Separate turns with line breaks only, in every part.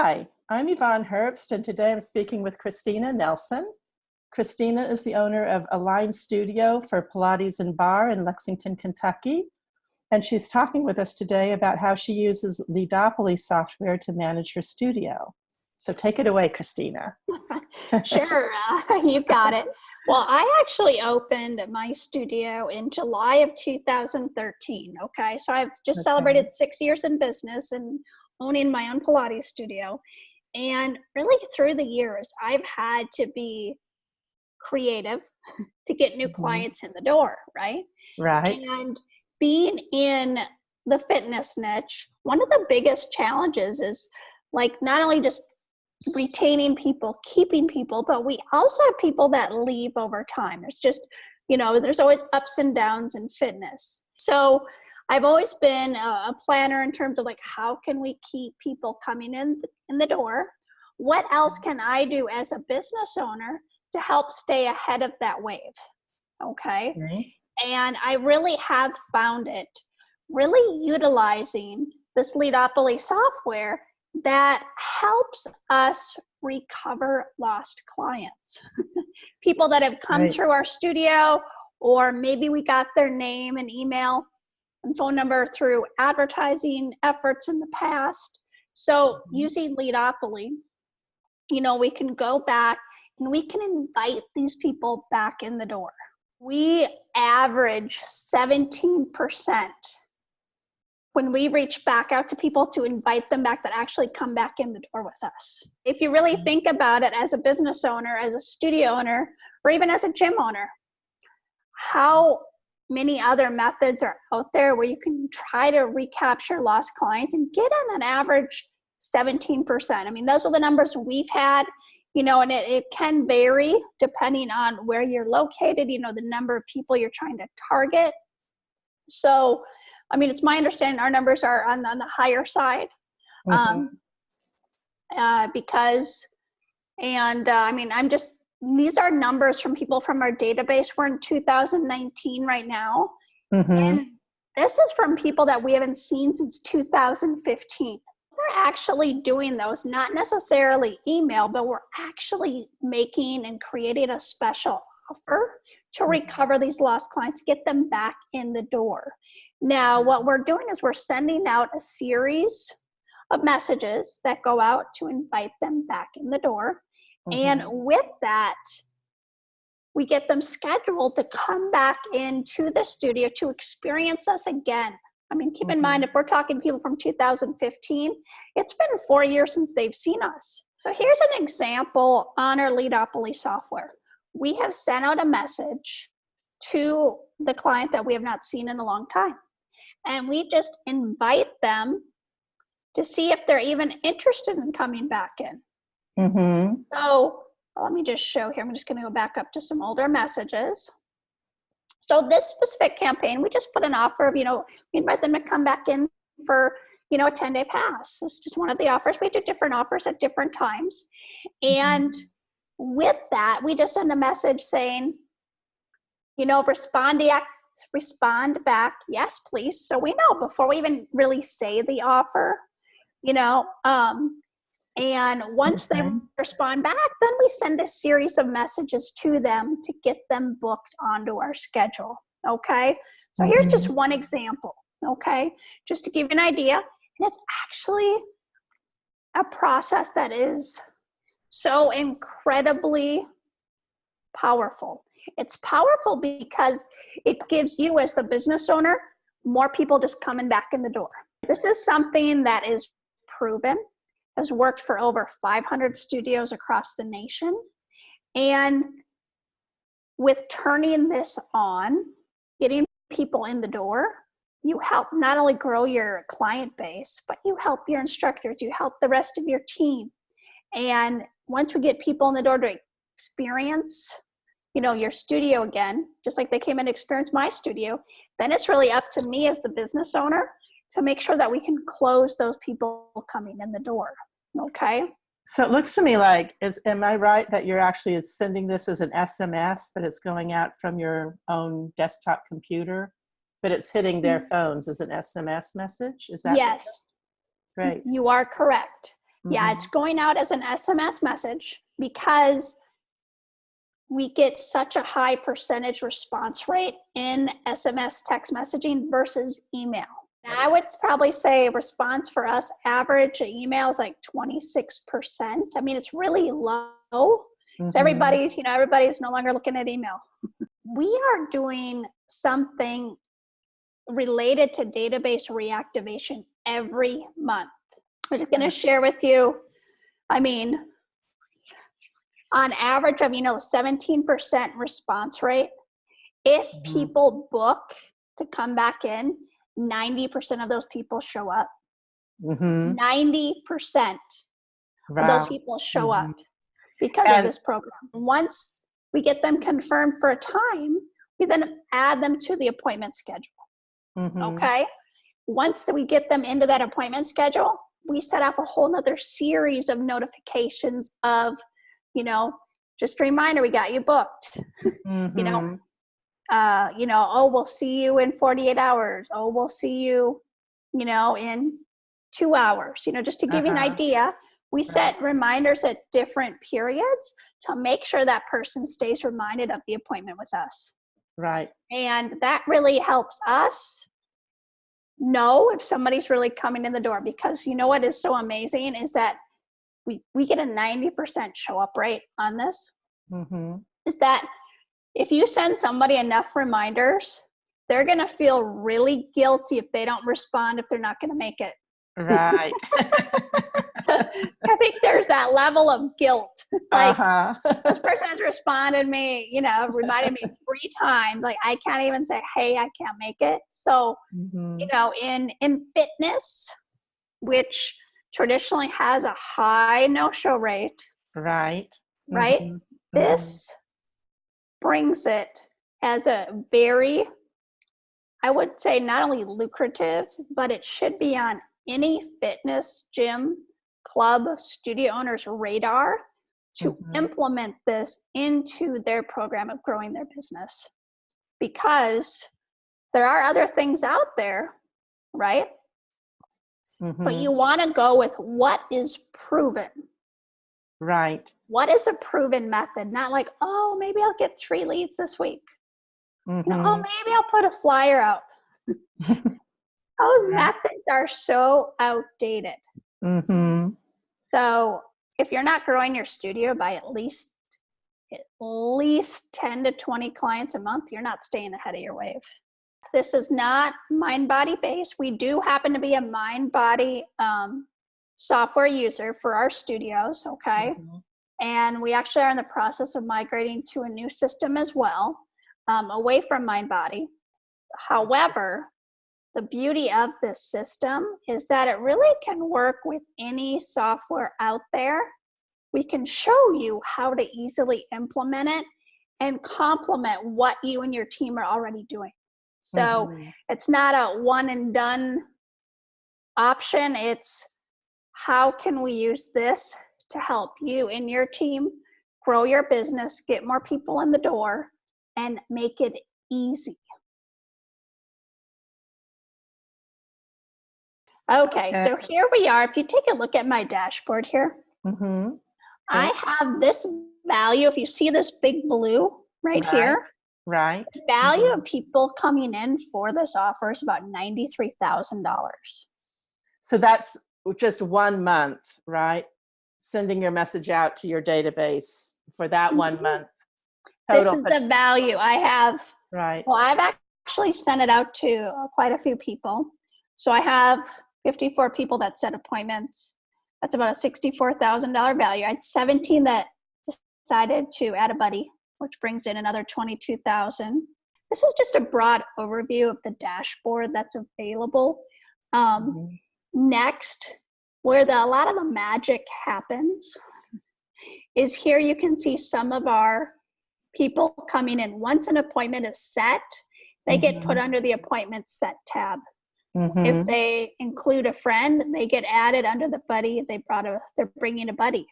Hi, I'm Yvonne Herbst, and today I'm speaking with Christina Nelson. Christina is the owner of Align Studio for Pilates and Barre in Lexington, Kentucky. And she's talking with us today about how she uses predictably software to manage her studio. So take it away, Christina.
Sure, you got it. Well, I actually opened my studio in July of 2013. Okay, so I've just celebrated 6 years in business and owning my own Pilates studio. And really through the years, I've had to be creative to get new clients in the door, right?
Right.
And being in the fitness niche, one of the biggest challenges is like not only just retaining people, keeping people, but we also have people that leave over time. There's just, there's always ups and downs in fitness. So I've always been a planner in terms of like, how can we keep people coming in the door? What else can I do as a business owner to help stay ahead of that wave? Okay. And I really have found it really utilizing this Leadopoly software that helps us recover lost clients. People that have come through our studio, or maybe we got their name and email and phone number through advertising efforts in the past. So using Leadopoly, we can go back and we can invite these people back in the door. We average 17% when we reach back out to people to invite them back that actually come back in the door with us. If you really think about it as a business owner, as a studio owner, or even as a gym owner, how many other methods are out there where you can try to recapture lost clients and get on an average 17%. I mean, those are the numbers we've had, and it can vary depending on where you're located, the number of people you're trying to target. So, I mean, it's my understanding our numbers are on the higher side these are numbers from people from our database. We're in 2019 right now. And this is from people that we haven't seen since 2015. We're actually doing those, not necessarily email, but we're actually making and creating a special offer to recover these lost clients, to get them back in the door. Now, what we're doing is we're sending out a series of messages that go out to invite them back in the door. And with that, we get them scheduled to come back into the studio to experience us again. I mean, keep in mind, if we're talking people from 2015, it's been 4 years since they've seen us. So here's an example on our Leadopoly software. We have sent out a message to the client that we have not seen in a long time. And we just invite them to see if they're even interested in coming back in. So let me just show here. I'm just going to go back up to some older messages. So this specific campaign, we just put an offer of, we invite them to come back in for, a 10-day pass. This is just one of the offers. We do different offers at different times. And with that, we just send a message saying, respond back, yes, please. So we know before we even really say the offer, and once they respond back, then we send a series of messages to them to get them booked onto our schedule. Okay. So here's just one example. Okay. Just to give you an idea. And it's actually a process that is so incredibly powerful. It's powerful because it gives you, as the business owner, more people just coming back in the door. This is something that is proven, has worked for over 500 studios across the nation. And with turning this on, getting people in the door, you help not only grow your client base, but you help your instructors, you help the rest of your team. And once we get people in the door to experience, your studio again, just like they came in to experience my studio, then it's really up to me as the business owner to make sure that we can close those people coming in the door. Okay.
So it looks to me like, am I right that you're actually sending this as an SMS, but it's going out from your own desktop computer, but it's hitting their phones as an SMS message? Is that
yes?
Great.
You are correct. Yeah, it's going out as an SMS message because we get such a high percentage response rate in SMS text messaging versus email. And I would probably say response for us, average email is like 26%. I mean, it's really low. So everybody's no longer looking at email. We are doing something related to database reactivation every month. I'm just going to share with you, I mean, on average of, 17% response rate. If people book to come back in, 90% of those people show up. 90% of those people show up because of this program. Once we get them confirmed for a time, we then add them to the appointment schedule. Okay? Once we get them into that appointment schedule, we set up a whole nother series of notifications of, just a reminder, we got you booked. Oh, we'll see you in 48 hours. Oh, we'll see you, in 2 hours, just to give you an idea. We set reminders at different periods to make sure that person stays reminded of the appointment with us.
Right.
And that really helps us know if somebody's really coming in the door, because what is so amazing is that we get a 90% show up rate on this. Is that if you send somebody enough reminders, they're going to feel really guilty if they don't respond, if they're not going to make it.
Right.
I think there's that level of guilt. Like, this person has responded reminded me 3 times. Like, I can't even say, hey, I can't make it. So, in fitness, which traditionally has a high no-show rate.
Right.
This brings it as a very, I would say, not only lucrative, but it should be on any fitness gym, club, studio owner's radar to implement this into their program of growing their business. Because there are other things out there, right? But you want to go with what is proven.
Right.
What is a proven method? Not like, oh, maybe I'll get 3 leads this week. Oh, maybe I'll put a flyer out. Those methods are so outdated. So if you're not growing your studio by at least 10 to 20 clients a month, you're not staying ahead of your wave. This is not mind-body based. We do happen to be a mind-body software user for our studios, okay? And we actually are in the process of migrating to a new system as well, away from mind-body. However, the beauty of this system is that it really can work with any software out there. We can show you how to easily implement it and complement what you and your team are already doing. So it's not a one and done option. It's how can we use this to help you and your team grow your business, get more people in the door, and make it easy. Okay, so here we are. If you take a look at my dashboard here, I have this value. If you see this big blue right here, the value of people coming in for this offer is about $93,000.
So that's just 1 month, right? Sending your message out to your database for that 1 month. Total.
This is the value I have.
Right.
Well, I've actually sent it out to quite a few people. So I have 54 people that set appointments. That's about a $64,000 value. I had 17 that decided to add a buddy, which brings in another $22,000. This is just a broad overview of the dashboard that's available. Next, where a lot of the magic happens is here you can see some of our people coming in. Once an appointment is set, they get put under the appointment set tab. If they include a friend, they get added under the buddy. They're bringing a buddy.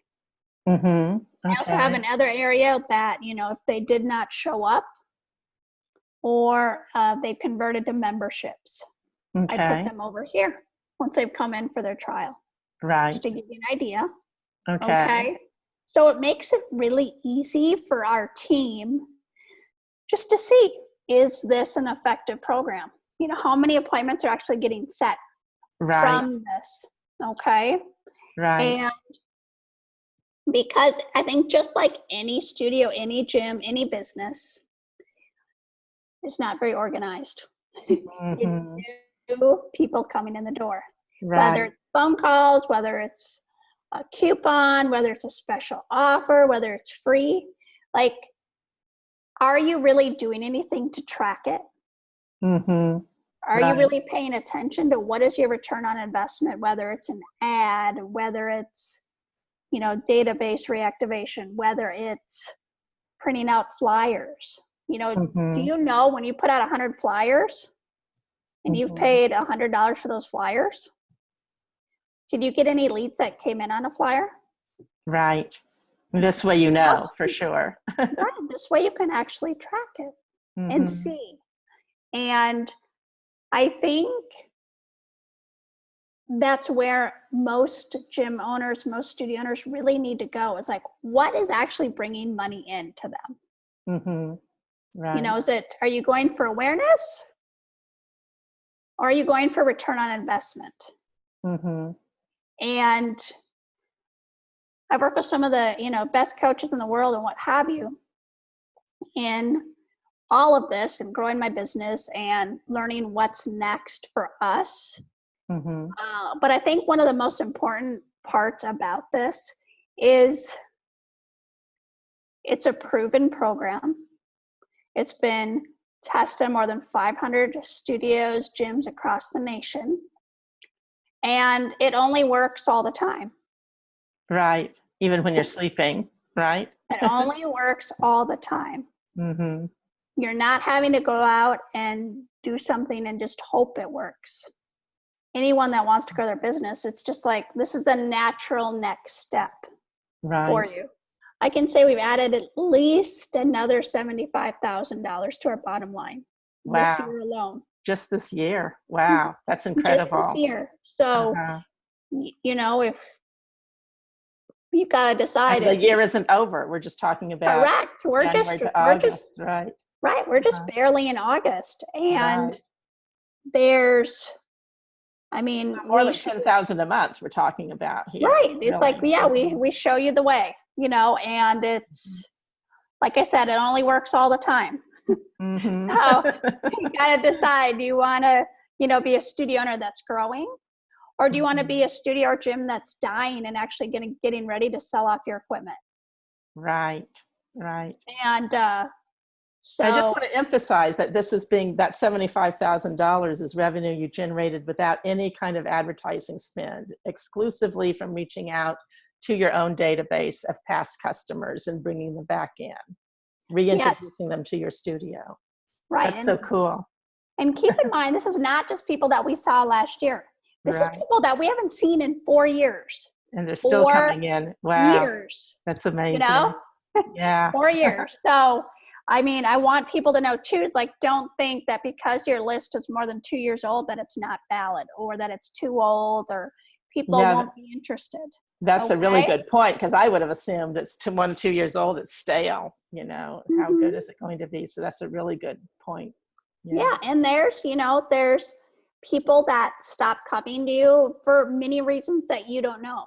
I also have another area that, if they did not show up or they've converted to memberships, I put them over here once they've come in for their trial.
Right.
just to give you an idea.
Okay.
Okay. So it makes it really easy for our team just to see, is this an effective program? You know, how many appointments are actually getting set
Right.
from this? Okay.
Right.
And because I think just like any studio, any gym, any business, it's not very organized.
Mm-hmm.
It's new people coming in the door.
Right.
Whether it's phone calls, whether it's a coupon, whether it's a special offer, whether it's free. Like, are you really doing anything to track it?
Mm-hmm.
Are
Right.
you really paying attention to what is your return on investment, whether it's an ad, whether it's, you know, database reactivation, whether it's printing out flyers? You know,
Mm-hmm.
do you know when you put out 100 flyers and you've
Mm-hmm.
paid $100 for those flyers, did you get any leads that came in on a flyer?
Right. This way, you know, for sure.
Right. This way you can actually track it and
Mm-hmm.
see. And I think that's where most gym owners, most studio owners really need to go, is like, what is actually bringing money into them?
Mm-hmm. Right.
You know, are you going for awareness, or are you going for return on investment?
Mm-hmm.
And I've worked with some of the, you know, best coaches in the world and what have you, in all of this and growing my business and learning what's next for us.
Mm-hmm.
But I think one of the most important parts about this is it's a proven program. It's been tested in more than 500 studios, gyms across the nation. And it only works all the time.
Right. Even when you're sleeping, right?
It only works all the time.
Mm-hmm.
You're not having to go out and do something and just hope it works. Anyone that wants to grow their business, it's just like, this is the natural next step for
Right.
you. I can say we've added at least another $75,000 to our bottom line this
Wow.
year alone.
Just this year. Wow. That's incredible.
Just this year. So,
Uh-huh.
you know, if you've got to decide.
And the year isn't over. We're just talking about
Correct. We're
January
just,
to August, right?
Right. We're just barely in August. And
Right.
there's, I mean,
More than 10,000 a month we're talking about here.
Right. It's
really.
like, yeah, we show you the way, you know, and it's, like I said, it only works all the time.
Mm-hmm.
So you got to decide, do you want to, you know, be a studio owner that's growing, or do you want to be a studio or gym that's dying and actually getting ready to sell off your equipment?
Right. Right.
And so
I just want to emphasize that this is that $75,000 is revenue you generated without any kind of advertising spend, exclusively from reaching out to your own database of past customers and bringing them back in, reintroducing them to your studio.
Right.
That's so cool.
And keep in mind, this is not just people that we saw last year. This is people that we haven't seen in 4 years.
And they're still coming in. Wow.
Years.
That's amazing.
You know?
Yeah.
4 years. So, I mean, I want people to know too, it's like, don't think that because your list is more than 2 years old that it's not valid, or that it's too old, or people won't be interested.
That's a really good point, because I would have assumed it's 1 to 2 years old, it's stale, you know, how good is it going to be? So that's a really good point.
Yeah. And there's, you know, there's people that stop coming to you for many reasons that you don't know,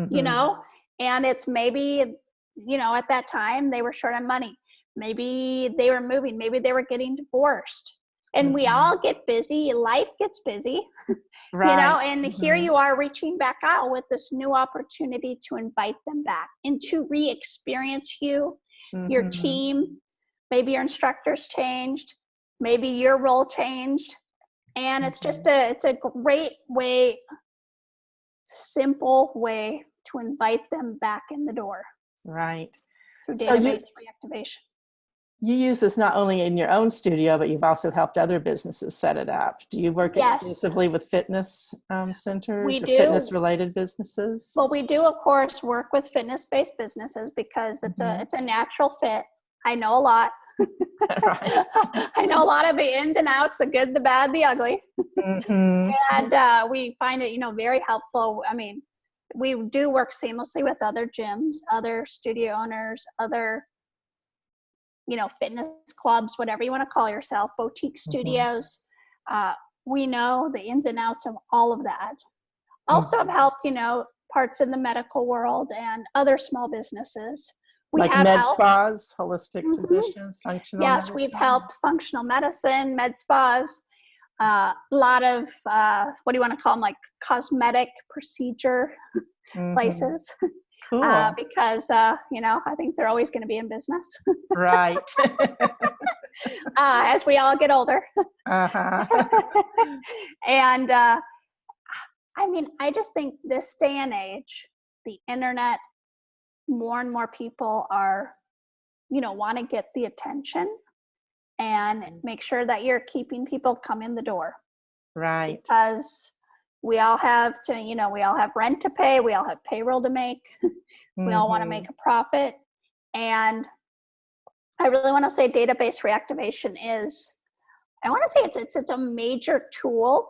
you know, and it's maybe, you know, at that time they were short on money. Maybe they were moving, maybe they were getting divorced, and we all get busy. Life gets busy, right. You know, and here you are reaching back out with this new opportunity to invite them back and to re-experience you, your team. Maybe your instructors changed, maybe your role changed. And it's just it's a great way, simple way to invite them back in the door.
Right.
Through database reactivation.
You use this not only in your own studio, but you've also helped other businesses set it up. Do you work exclusively with fitness centers
we
or
do.
fitness-related businesses?
Well, we do, of course, work with fitness-based businesses because it's a natural fit. I know a lot. I know a lot of the ins and outs, the good, the bad, the ugly. And we find it, you know, very helpful. I mean, we do work seamlessly with other gyms, other studio owners, other, fitness clubs, whatever you want to call yourself, boutique studios. We know the ins and outs of all of that. Also have helped, parts in the medical world and other small businesses. We
like
have
med
helped.
spas, holistic physicians, functional
Yes,
medicine.
we've helped functional medicine, med spas, a lot of, what do you want to call them, like cosmetic procedure places.
Cool.
Because, I think they're always going to be in business.
Right.
As we all get older. And, I just think this day and age, the internet, more and more people are, want to get the attention and make sure that you're keeping people come in the door.
Right.
Because we all have to, we all have rent to pay. We all have payroll to make. We all want to make a profit. And I really want to say database reactivation is, I want to say it's a major tool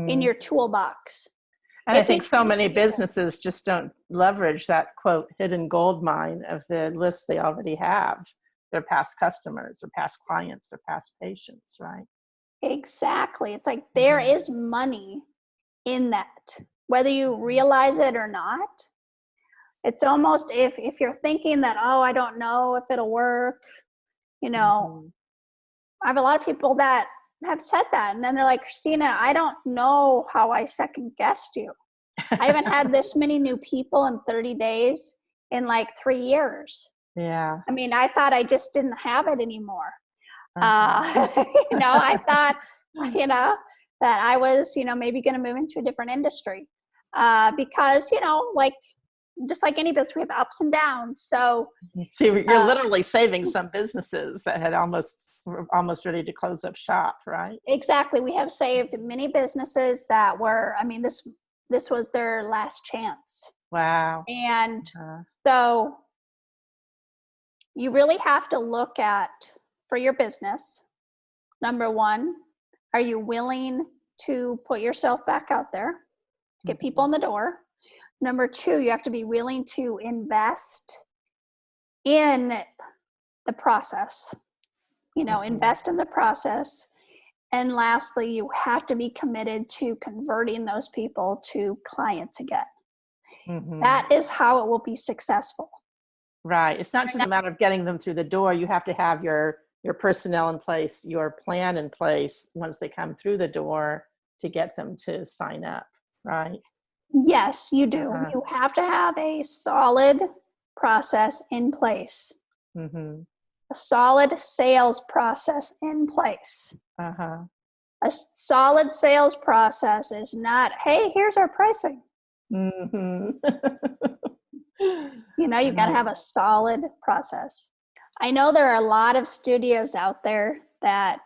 in your toolbox.
And I think so many businesses just don't leverage that, quote, hidden gold mine of the lists they already have, their past customers or past clients or past patients, right?
Exactly. It's like there is money in that, whether you realize it or not. It's almost if you're thinking that, oh, I don't know if it'll work, I have a lot of people that have said that. And then they're like, Christina, I don't know how I second guessed you. I haven't had this many new people in 30 days in like 3 years.
Yeah.
I thought I just didn't have it anymore. I thought, that I was, maybe going to move into a different industry because, just like any business, we have ups and downs. So
you're literally saving some businesses that had were almost ready to close up shop, right?
Exactly. We have saved many businesses that were, this was their last chance.
Wow.
And so you really have to look at, for your business, number one, are you willing to put yourself back out there to get people in the door? Number two, you have to be willing to invest in the process, invest in the process. And lastly, you have to be committed to converting those people to clients again. That is how it will be successful.
Right. It's not just a matter of getting them through the door. You have to have your personnel in place, your plan in place once they come through the door to get them to sign up, right?
Yes, you do. You have to have a solid process in place. A solid sales process in place. A solid sales process is not, hey, here's our pricing. You've got to have a solid process. I know there are a lot of studios out there that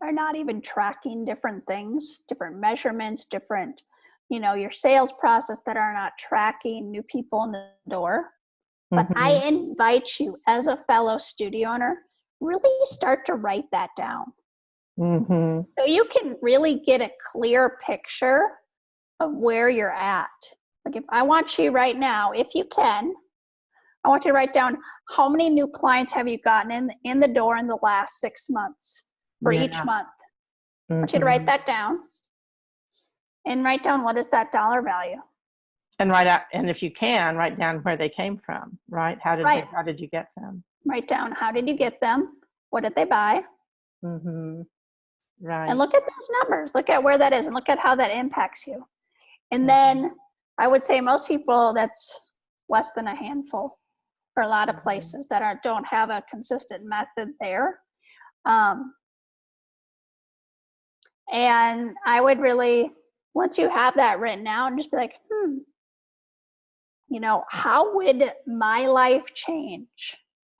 are not even tracking different things, different measurements, different, your sales process, that are not tracking new people in the door. But I invite you as a fellow studio owner, really start to write that down. So you can really get a clear picture of where you're at. Like if I want you right now, if you can, I want you to write down how many new clients have you gotten in the door in the last 6 months for each month. I want you to write that down and write down what is that dollar value.
And and if you can, write down where they came from, right? How did you get them?
Write down how did you get them? What did they buy?
Right.
And look at those numbers. Look at where that is and look at how that impacts you. And then I would say most people, that's less than a handful for a lot of places that don't have a consistent method there. And I would really, once you have that written out, just be like, how would my life change?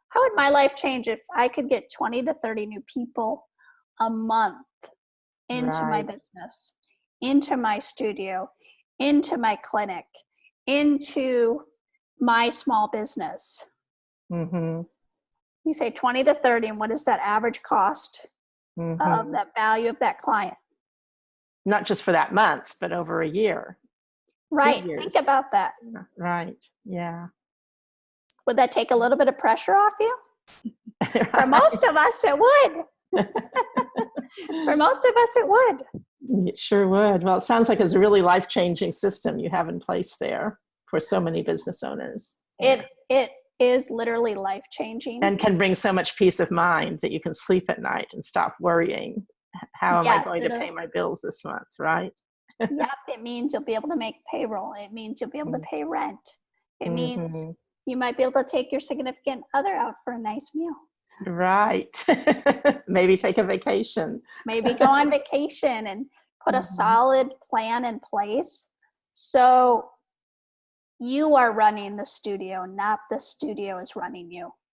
How would my life change if I could get 20 to 30 new people a month into my business, into my studio, into my clinic, into my small business? You say 20 to 30, and what is that average cost of that value of that client?
Not just for that month, but over a year.
Right.
2 years.
Think about that.
Right. Yeah.
Would that take a little bit of pressure off you? For
Right.
most of us, it would. For most of us, it would.
It sure would. Well, it sounds like it's a really life-changing system you have in place there for so many business owners.
It is literally life-changing.
And can bring so much peace of mind that you can sleep at night and stop worrying. How am I going to pay my bills this month, right?
Yep, it means you'll be able to make payroll. It means you'll be able to pay rent. It means you might be able to take your significant other out for a nice meal.
Right. Maybe take a vacation.
Maybe go on vacation and put a solid plan in place. So you are running the studio, not the studio is running you.